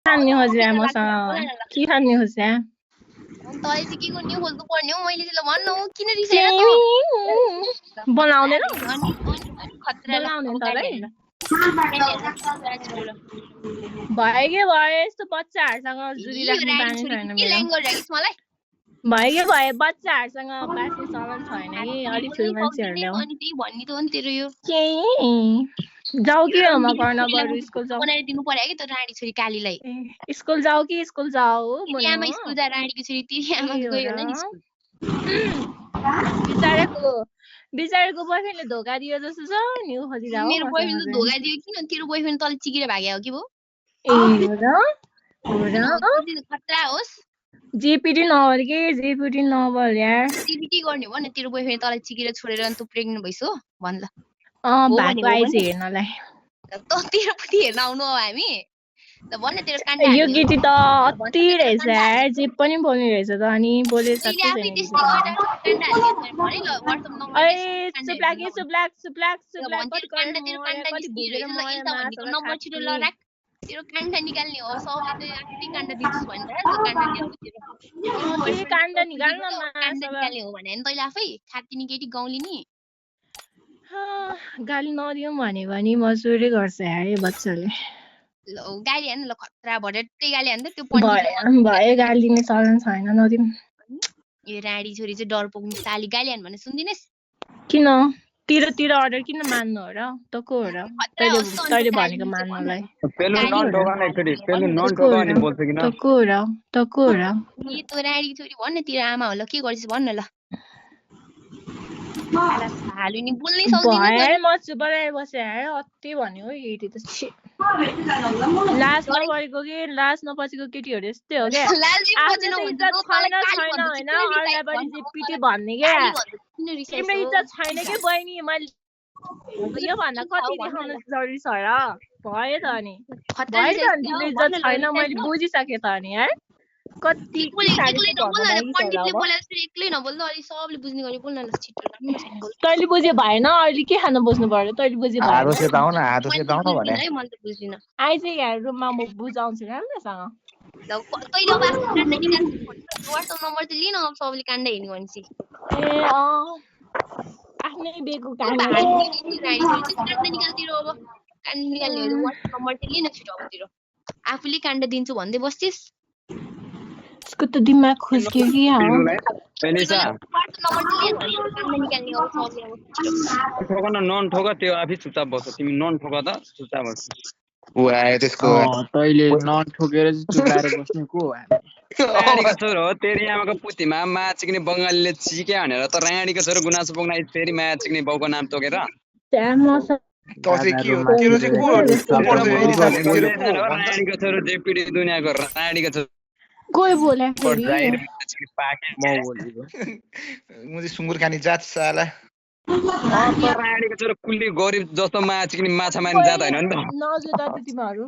खान्ने खोज्या मसँग के खान्ने खोज्या तँलाई चाहिँ के गर्ने खोज्नु पर्ने हो मैले चाहिँ ल भन्न हो किन रिसाएर त बनाउँदैन खतरा बनाउँदैन तँलाई भयो के भयो यस्तो बच्चाहरूसँग जुरी राख्ने बानी छैन के ल्याङ गरिराखिस् मलाई भयो के भयो बच्चाहरूसँग बाँच्ने चलन छैन कि अलिक ठुलो मान्छेहरूले अनि त्यही भन्ने त हो नि तेरो यो केही जाऊ कि म गर्न बरु स्कुल जाऊ बनाएर दिनु पर्यो कि त रानी छोरी कालीलाई स्कुल जाऊ कि स्कुल जाऊ तिमी आमा स्कुल जा रानीको छोरी तिमी आमा गयो होला नि स्कुल बिचारेको बोयफ्रेन्डले धोका दियो जस्तो छ नि खोजी जाऊ मेरो बोयफ्रेन्ड धोका दियो किन तेरो बोयफ्रेन्ड तले चिकेर भाग्यो हो कि भो खतरा होस् जेपीटी नभल के जेपीटी नभल यार जेपीटी गर्ने हो भने तेरो बोयफ्रेन्ड तलाई चिकेर छोडेर अनि तँ प्रेग्नेन्ट भइस् हो भन ल भएको आइज हेर्नलाई त तेरो पनि हेर्न आउनु हो हामी त भन्न तेरो काण्डा यो केटी त अति रहेछ यार जे पनि बोल्ने रहेछ त अनि बोले सक्छ तेरो काण्डा निकाल्ने हो सबले त आफै काण्डा दिन्छु भनेर काण्डा ल्याउँछ काण्डा निकाल्न निकाल्ने हो भने तैँले आफै खातिनी केटी गाउँली नि गाली नदिउँ भन्यो भने मजुरै गर्छ यार यो बच्चाले ल गाली हान्न ल खतरा भरेटै गाली हान्दा त्यो भयो गाली दिने चलन छैन नदिउँ यो राडी छोरी चाहिँ डर पुग्ने साली गाली हान् भने सुन्दिनस् किन तिर अर्डर किन मान्नु हो र त को हो र तैले भनेको मान्नलाई त को हो र नि त राडी छोरी भन्न तिर आमा होला के गर्छस् भन्न ल हालु नि बोल्नै सक्दिन म चुप भएर बसे यार अति भन्यो केटी त लाज नपरेको कि लाज नपसेको केटीहरू यस्तै हो क्या आफ्नो इज्जत छैन होइन अरूलाई पनि जेपीटी भन्ने क्या तिम्रो इज्जत छैन के बहिनी मैले यो भन्दा कति देखाउनु जरुरी छ र भयो त अनि तिम्रो इज्जत छैन मैले बुझिसकेँ त अनि यार कति एक्लै नबोल्दा अलि सबले बुझ्ने गरी बोल्न ल छिटो तैँले बुझ्यो भएन अहिले के खान बुझ्नु पर्यो तैँले बुझ्यो भएन आइज यहाँ रुममा म बुझाउँछु राम्रोसँग वाट्सएप नम्बर चाहिँ लिन सबले काण्डा हेर्ने भनेपछि ए आफ्नै बेको काण्डा निकाल्तिर अब काण्डा निकाल्ने वाट्सएप नम्बर चाहिँ लिन छिटो अबतिर आफूले काण्डा दिन्छु भन्दै बस्थिस् उसको त दिमाग खुस्क्यो कि नन ठोक त्यो आफै चुपचाप बस्छ तिमी नन ठोक त चुपचाप बस्छ ऊ आयो त्यसको तैले नन ठोकेर चुपाएर बस्नु को राणीको छोरो हो तेरी आमाको पुतीमा माया चिक्ने बङ्गालीले चिक्या भनेर त राणीको छोरो गुनासो बोक्न फेरि माया चिक्ने बाउको नाम तोकेर राणीको छोरो जेपीडी दुनियाँको राणीको छोरो कोही बोले मुझे सुँगुर खाने जात साला राणीको छोरो कुल्ली गरिब जस्तो माया चिक्ने माछा मार्ने जात होइन नि त नजुदा त तिमीहरू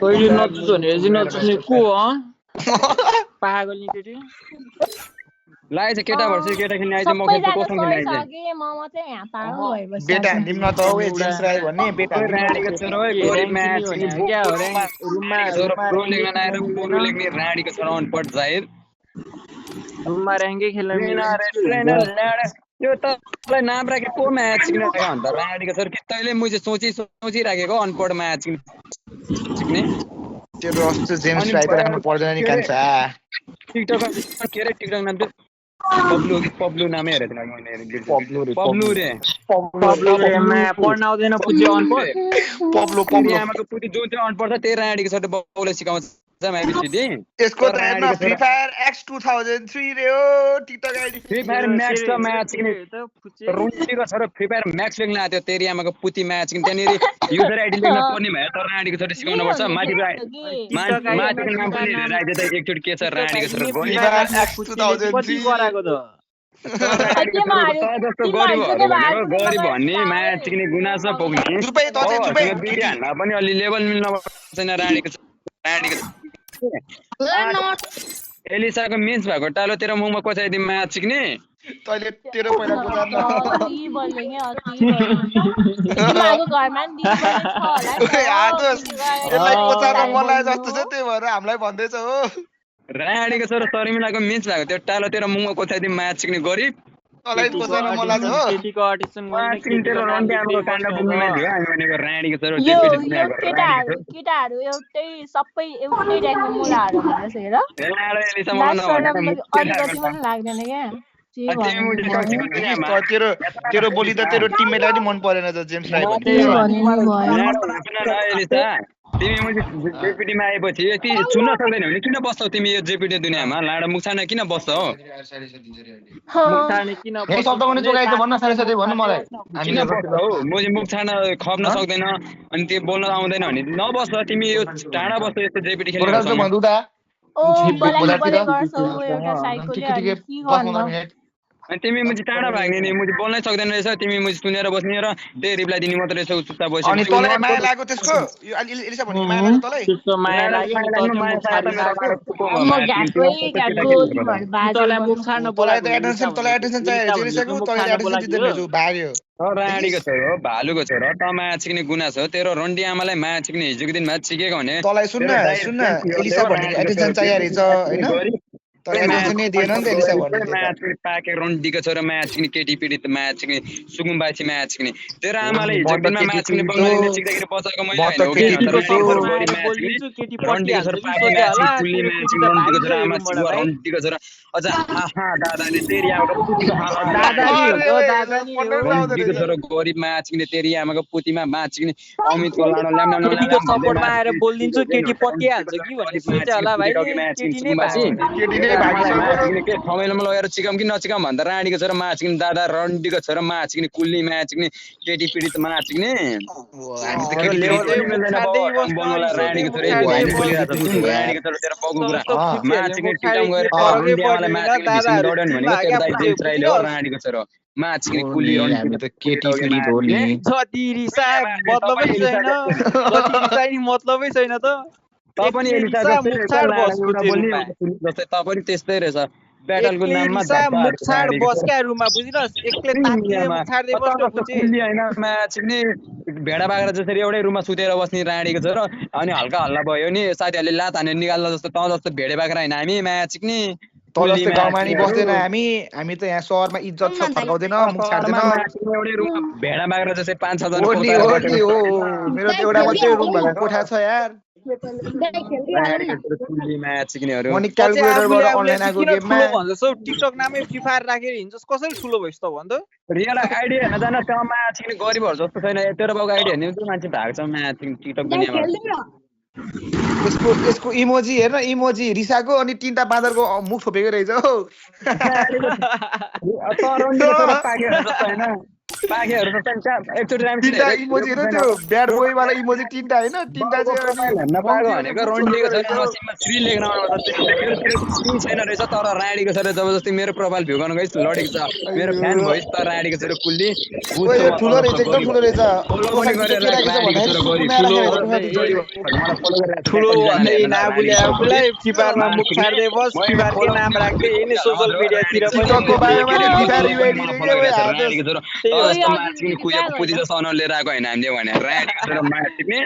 कहिले नजुद भनेर चाहिँ नजुद्ने को हो पागल नि केटी लाएछ केटा भर्छ केटा खेल्ने आइज म खेल्छु कोसँग खेल्ने आइज बेटा निम्न त हो जेम्स राय भन्ने बेटा राणीको छोरो हो गरिब माया चिक्ने क्या हो रुममा छोरो प्रो लेख्न नआएर पोरो लेख्ने राणीको छोरो अनपढ जाहिर रुममा र्याङ्कै खेल्न यो तँलाई नाम राखे को म्याच सिक्ने अन्त राणीको छोरो कि तैँले मैले सोचिराखेको अनपढ म्याच सिक्ने त्यो रस्तो जेम्स राय त राख्नु पर्दैन नि कान्छा टिकटक के रे टिकटक नाम चाहिँ पब्लु नामै हेरेको थिएँ मैले पब्लु रे पढ्न आउँदैन पुजे अनपढ पब्लु आमाको पुती जो चाहिँ अनपढ छ त्यही राणीको छोरो बाउले सिकाउँछ यसको त हेर्न फ्री फायर एक्स 2003 रे हो TikTok ID free fire Max त म्याच किने रुन्टीको छोरो फ्री फायर म्याक्स लेख्न आथ्यो तेरी आमाको पुती म्याच किने त्यहाँनेरि युजर आइडी लेख्न पर्ने भए तर राणीको छोरो सिकाउनु पर्छ माथिको नाम पनि राइदिए त एकचोटि के छ राणीको छोरो एक्स 2003 गराको त गरीब भन्ने म्याच किने गुनासो पुग्ने पनि अलि लेभल मिल्न छैन राणीको एलिसाको मिन्स भएको टालो तेरो मुखमा कोचाइदिम म्याच सिक्ने तैले तेरो पहिला गुजार्न अति बोल्दै के अति तिमीहरूको घरमा नि दिदी बहिनी छ होला नि ओए आदोस यसलाई कोचार्न मन लाग्यो जस्तो छ त्यही भएर हामीलाई भन्दैछ हो राणीको छोरो शर्मिलाको मिस भएको त्यो टालो तेरो मुङमा कोचाइदिम माया चिक्ने गरिब तँलाई कोचार्न मन लाग्छ हो केटीको अडिसन माया चिक्ने तेरो रन्डी आमाको काण्ड पुग्नु थियो हामी भनेको राणीको छोरो यो डेपुटी यो केटाहरू एउटै सबै एउटै ट्याङमा मुलाहरू भएछ हेर लाडो एलिसा अलिकति पनि लाग्दैन क्या तेरो बोली त तेरो टिममेटलाई नि मन परेन त जेम्स राई एलिसा तिमी मैले जेपिटीमा आएपछि यति चुन्न सक्दैन भने किन बस्छौ तिमी यो जेपिटी दुनियाँमा लाडो मुक्छाना किन बस्छौ मुक्छाने किन यही शब्द पनि जोगाइछ भन्न साथै भन्नु मलाई किन बस्छौ म मुक्छाना खप्न सक्दैन अनि त्यो बोल्न आउँदैन भने नबस्छ तिमी यो टाढा बस्छौ यस्तो जेपिटी खेल्न भन्दा ओ बलाइ बले गर्छौ एउटा साइकोले अनि के गर्नु अनि तिमी मुझे टाढा भाग्ने नि मुझे बोल्नै सक्दैन रहेछ तिमी मुझे सुनेर बस्ने र त्यही रिप्लाई दिने मात्र रहेछ चुपचाप बस्यो अनि तँलाई माया लाग्यो त्यसको यो एलिसा भन्ने माया लाग्यो तँलाई त्यस्तो माया लाग्यो म घाटको तिमीहरु बाजले मुख छाड्न तँलाई एटेन्सन चाहियो एलिसाको तँलाई एटेन्सन दिँदैन रहेछ भाग्यो राणीको छोरो भालुको छोरो त माया चिक्ने गुना छ तेरो रन्डी आमालाई माया चिक्ने हिजोको दिनमा चिकेको भने तँलाई सुन्न एलिसा भन्ने एटेन्सन चाहियो रहेछ हैन तर एटेन्सन नै दिएन नि त एलिसा भन्ने माया चिक्ने पाके रन्डीको छोरो माया चिक्ने केटी पीडित माया चिक्ने सुकुम्बासी माया चिक्ने तेरो आमाले हिजोको दिनमा माया चिक्ने बङ्गालीले चिक्दाखेरि बचाएको मैले हैन हो कि रन्डीको छोरो पाके माया चिक्ने कुल्ली माया चिक्ने रन्डीको छोरो आमा चिक्ने रन्डीको छोरो अझ आहा दादाले तेरी आमाको पुतीको रन्डीको छोरो गरिब माया चिक्ने तेरी आमाको पुतीमा माया चिक्ने अमितको लाडो ल्याम सपोर्टमा आएर बोलिदिन्छु केटी पटिहाल्छ कि भन्ने सोचे होला भाइ केटी नै के ठमेलमा लगेर चिकम कि नचिकम भन्दा राणीको छोरो माया चिक्ने दादा रन्डीको छोरो माया चिक्ने कुल्ली माया चिक्ने केटी पीडित माया चिक्ने राणीको छोरो राणीको छोरो तेरो बगु कुरा माया चिक्ने टिटम गरेर राणीको छोरो माया चिक्ने कुल्ली मतलबै छैन त पनि त्यस्तै रहेछ ब्याटलको नाममा मुखछाड बस्का रुममा बुझिनस् एकले ताकिले मुखछाड्दै बस्नु बुझे हैन माया चिक्ने भेडा बाख्रा जसरी एउटै रुममा सुतेर बस्ने राणीको छोरो अनि हल्का हल्ला भयो नि साथीहरुले लात हानेर निकाल्दा जस्तो त जस्तो भेडे बाख्रा हैन हामी माया चिक्ने तलस्ते गाउँमा नि बस्दैन हामी त यहाँ शहरमा इज्जत छ फर्काउँदैन मुख छाड्दैन एउटै रुममा भेडा बाख्रा जस्तै 5-6 जना मेरो त एउटा मात्रै रुम भएको कोठा छ यार माया चिक्नेहरु अनि क्याल्कुलेटरबाट अनलाइन आको गेममा भन्छौ टिकटक नामै फ्री फायर राखेर हिँड्छस् कसरी ठुलो भइस् त भन्छ रियल आइडिया हेर्न जान त माया चिक्ने गरिबहरु जस्तो छैन तेरो बाउको आइडिया हेर्ने त्यो मान्छे भाग्छ माया चिक्ने टिकटक दुनियामा यसको इमोजी हेर्न इमोजी रिसाको अनि तीनटा बाँदरको मुख छोपेको रहेछ हौ पाकेहरु जस्तो एकचोटी तीनटा इमोजी हेर्न त्यो ब्याड बोय वाला इमोजी तीनटा हैन तीनटा चाहिँ नपाएको भनेको रन्डीको छोरा मसिनमा श्री लेख्न छैन रहेछ तर राणीको छोरा जबरजस्ती मेरो प्रोफाइल भ्यू गर्न गइस लडेको छ मेरो फ्यान भइस त राणीको छोरा कुल्ली ठुलो रहेछ एकदम ठुलो रहेछ ठुलो भन्दै नाबुले आफुलाई फ्री फायरमा मुख छाड्दै बस फ्री फायरकै नाम राख्दै हैन सोशल मिडियातिर टिकटकको बायोमा फ्री फायर युआइडी रे राणीको छोरा जस्तो माछिने कुयाको पुती जस्तो अनर लिएर आएको हैन हामीले भने राणीको छोरा माछिने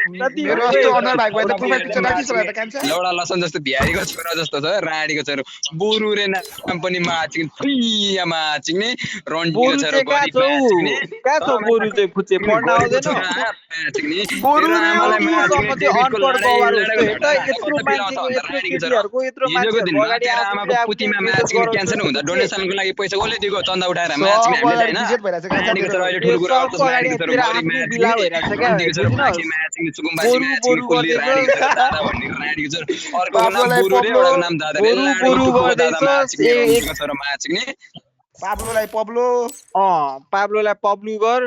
मेरो जस्तो अनर भएको भए त प्रोफाइल पिक्चर राखिस् भए त कान्छ लौडा लसन जस्तो बिहारीको छोरा जस्तो छ राणीको छोरा बुरु रे नाम पनि माछिने फ्रीया माछिने रन्डीको छोरा गरी माछिने का छ बुरु चाहिँ फुचे पढ्न आउँदैन बुरु रे आमाको चाहिँ अनपढ बवार हुन्छ त यत्रो मान्छेको यत्रो केटीहरुको यत्रो मान्छेहरु अगाडि आमाको पुतीमा माछिने क्यान्सर हुँदा डोनेसनको लागि पैसा कसले दिएको चन्दा उठाएर माछिने हामीले हैन राणीको छोरा अहिले ठुलो कुरा गर्छ राणीको छोरा गरी माछिने रन्डीको छोरा माछिने माछिने चुकुम्बासी माछिने कुल्ली राणीको छोरा दादा भन्ने राणीको छोरा अर्को नाम बुरु रे एउटा नाम दादा रे बुरु गर्दैछ एक छोरा माछिने पाब्लोलाई पाब्लोलाई पब्लु गर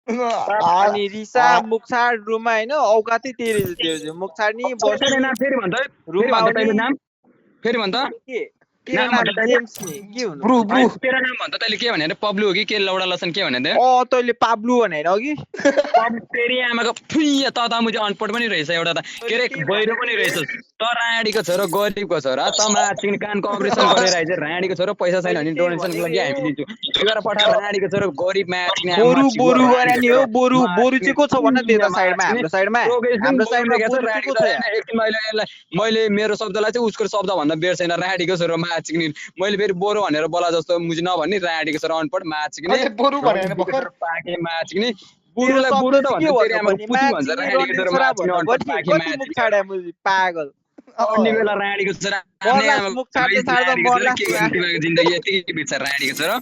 अनि रिसा मुखछाड रुममा हैन औकातै तेरे त्यो मुखछाड नि बस्ने नाम फेरि भन्छ रुममा तैले नाम फेरि भन्छ तेरो नाम जेम्स नि के हुनु ब्रु ब्रु तेरो नाम भन्दा तैँले के भने पब्लु हो कि के लौडा लसन के भने तैँले पाब्लु भने अघि तेरी आमाको फुइया त मुझे अनपढ पनि रहेछ एउटा त के अरे बहिरो पनि रहेछ त राडीको छोरो गरिबको छोरा त माछिङ कानको अपरेसन गरेर आइज राडीको छोरो पैसा छैन भने डोनेसनको लागि हामी दिन्छु गएर पठा राडीको छोरो गरिब माछिङ बोरु गरे नि हो बोरु चाहिँ को छ भन्न दे त साइडमा हाम्रो साइडमा को छ एकछिन मैले मेरो शब्दलाई चाहिँ उसको शब्द भन्दा बेर छैन राडीको छोरो माछिङ मैले फेरि बोरो भनेर बोला जस्तो मुझे नभन्ने राडीको छोरो अनपढ माछिङ बोरु भनेर भर्खर पाके माछिङ बुढोलाई बुढो त भन्छ तेरी आमाको पुती भन्छ राडीको छोरो माछिङ अनपढ पाके माछिङ पागल अन्य बेला राडीको छोरा जिन्दगी यति बित्छ राडीको छोरो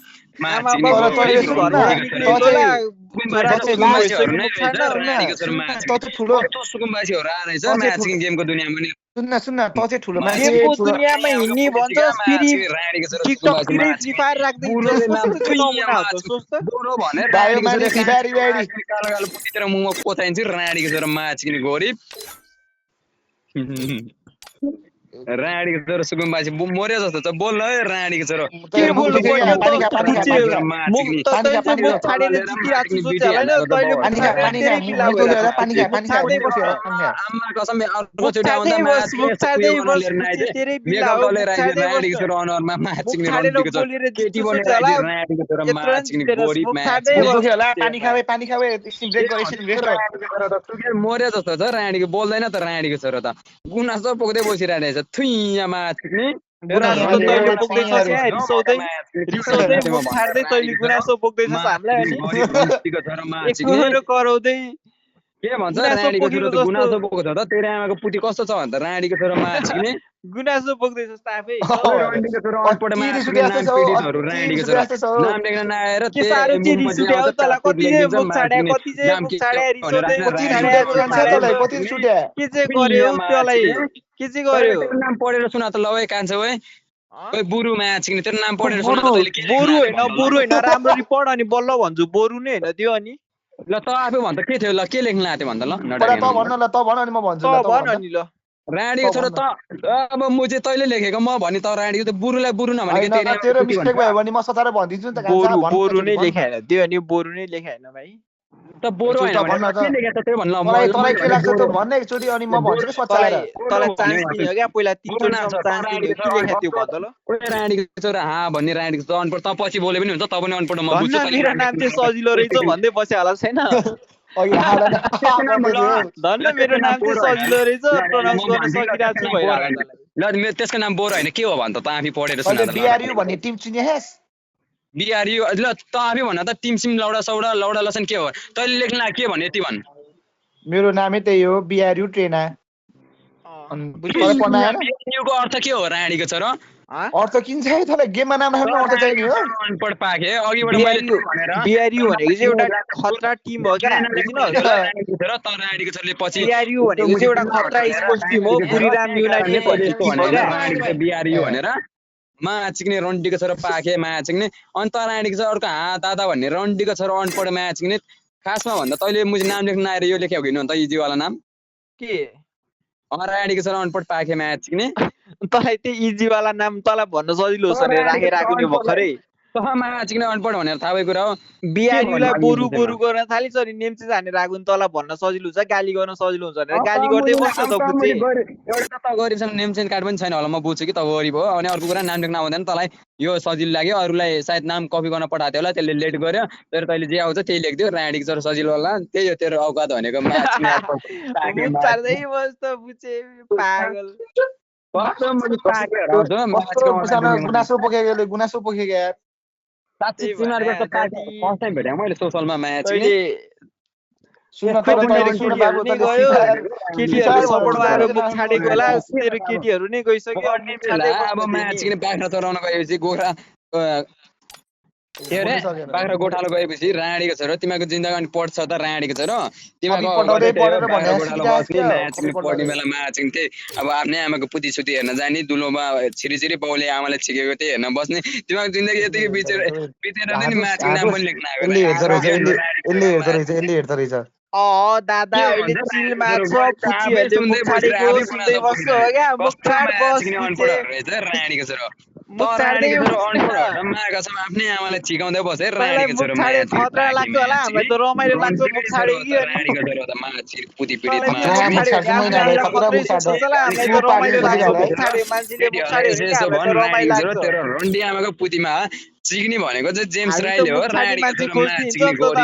सुकुम्बासीहरू आएछ म्याचिङ गेमको दुनियाँमा सुन्न त चाहिँ ठुलो मान्छे गेमको दुनियाँमा हिँड्ने भन्छ फेरि टिकटकतिरै फ्री फायर राख्दै कालो कालो पुतीतिर मुखमा पोचाइन्छ राडीको छोरो माछिङ गरिब राडीको छोरो सुकुम्बासी मर्यो जस्तो छ बोल्न है राडीको छोरो के बोल्नु पर्यो मर्यो जस्तो छ राडीको बोल्दैन त राडीको छोरो त गुनासो पोख्दै बसिरहेको छ थुइया माछिङ गुनासो त तैँले बोक्दैछस् क्या रिसाउँदै मुख छाड्दै तैँले गुनासो बोक्दैछस् हामीलाई अनि कराउँदै के भन्छ राडीको छोरो त गुनासो बोक्छ त तेरो आमाको पुती कस्तो छ भन्छ राडीको छोरो माछिङ गुनासो बोक्दैछस् त आफै राडीको छोरो अनपढ माछिङ नाम पीडितहरु राडीको छोरो नाम लेख्न नआएर के सारो के रिस उठ्याउ तँलाई कति चाहिँ मुख छाड्या कति चाहिँ मुख छाड्या रिसाउँदै कति छुट्या के चाहिँ गर्यो त्यसलाई के चाहिँ गर्यो नाम पढेर सुना त ल ओए कान्छ ओए ओए बुरु माछिङ तेरो नाम पढेर सुना त तैँले बोरु हैन राम्ररी पढ अनि बल्ल भन्छु बोरु नै हैन त्यो अनि ल त आफै भन्छ के थियो ल के लेख्न लाग्यो भन्दा ल त भन्न ल त भन अनि म भन्छु ल भन अनि ल राडीको छोरो त अब म चाहिँ तैँले लेखेको म भनि त राडीको त बुरुलाई बुरु नभनेको तेरो मिस्टेक भयो भने म सताएर भनिदिन्छु नि त बोरु नै लेखाएन त्यो अनि बोरु नै लेखाएन भाइ त बोरो हैन के लेखेको त त्यो भन्न मलाई तँलाई के लाग्छ त भन्ने एकचोटी अनि म भन्छु के सच्चाएर तँलाई चान्स दियो क्या पहिला 3 चोटी चान्स दियो के लेख्या त्यो भन्छ ल ओए राडीको छोरो हा भन्ने राडीको छोरो अनपढ त पछि बोले पनि हुन्छ त पनि अनपढ म बुझ्छु मेरो नाम चाहिँ सजिलो रहेछ भन्दै बसे होला छैन धन्न मेरो नाम चाहिँ सजिलो रहेछ प्रोनाउन्स गर्न सकिरहेको छु भइरहेको ल त्यसको नाम बोरो हैन के हो भन्छ त आफै पढेर सुना त बिआरयु भन्ने टिम चिने हेस बिआरयु ल त आफै भन्न त टिम सिम लौडा सौडा लौडा लसन के हो तैँले लेख्न के भने यति भन् मेरो नामै त्यही हो बिआरयु ट्रेना बिआरयुको अर्थ के हो राडीको छोरो अर्थ किन चाहिँ तँलाई गेममा नाम राख्नु अर्थ चाहिने हो अनपढ पाके अघिबाट मैले भनेर बिआरयु भनेको चाहिँ एउटा खतरा टिम हो क्या राडीको छोरोले पछि बिआरयु भनेको चाहिँ एउटा खतरा स्पोर्ट्स टिम हो पुरीराम युनाइटेड बिआरयु भनेर माछिङ रन्डीको छोरो पाके माछिङ अन्त राडीको छोरो अर्को दादा भन्ने रन्डीको छोरो अनपढ माछिङ खासमा भन्दा तैँले मुझे नाम लेख्न आएर यो लेख्या होइन त इजीवाला नाम के राडीको छोरो अनपढ पाके म्याचिङ तँलाई त्यो इजीवाला नाम तँलाई भन्न सजिलो छ रे राखेको नि भर्खरै माछिङ अनपढ भनेर थाहा भएको र बिआरयुलाई बोरु गर्न थालिस अनि नेम्चे जाने राखुन तँलाई भन्न सजिलो हुन्छ गाली गर्न सजिलो हुन्छ भनेर गाली गर्दै बस्छ त बुझ्छ एउटा त गरिबसँग नेमचेन कार्ड पनि छैन होला म बुझ्छु कि त गरिब हो अनि अर्को कुरा नाम लेख्न आउँदैन तँलाई यो सजिलो लाग्यो अरूलाई सायद नाम कपी गर्न पठाएको थियो होला त्यसले लेट गर्यो तर तैँले जे आउँछ त्यही लेखिदियो राडीको छोरो सजिलो होला त्यही हो तेरो औकात भनेको गुनासो पोखेको साँच्चै तिमीहरुको त फर्स्ट टाइम भेटे मैले सोशलमा म्याच केटीहरु सपोर्ट आएर मुख छाडेको होला तेरो केटीहरु नै गइसक्यो अनि अब म्याच किन बाख्रा चराउन गएपछि गोखरा के रे बाख्रा गोठालो गएपछि राडीको छोरो तिमीको जिन्दगी अनि पढ्छ त राडीको छोरो तिमीको पढ्ने बेला म्याच थिए अब आफ्नै आमाको पुती सुती हेर्न जाने दुलोमा छिरी बाउले आमाले छिकेको थिए हेर्न बस्ने तिमीको जिन्दगी यतिकै बितेर नि म्याच नाम पनि लेख्न आएको दादा अहिले चिलमा छ पुचीहरुले मुख छाडेको सुन्दै बस्छ हो क्या मुख छाड बस राडीको छोरो मुख छाड्दै माका छौँ आफ्नै आमालाई चिकाउँदै बसेर रानीको छोरो छाडे खतरा लाग्छ होला हामीलाई त रमाइलो लाग्छ मुख छाडे कि रानीको छोरो त माछी पुती पिडित तेरो रन्डी आमाको पुतीमा चिक्ने भनेको चाहिँ जेम्स राईले हो रानीको छोरो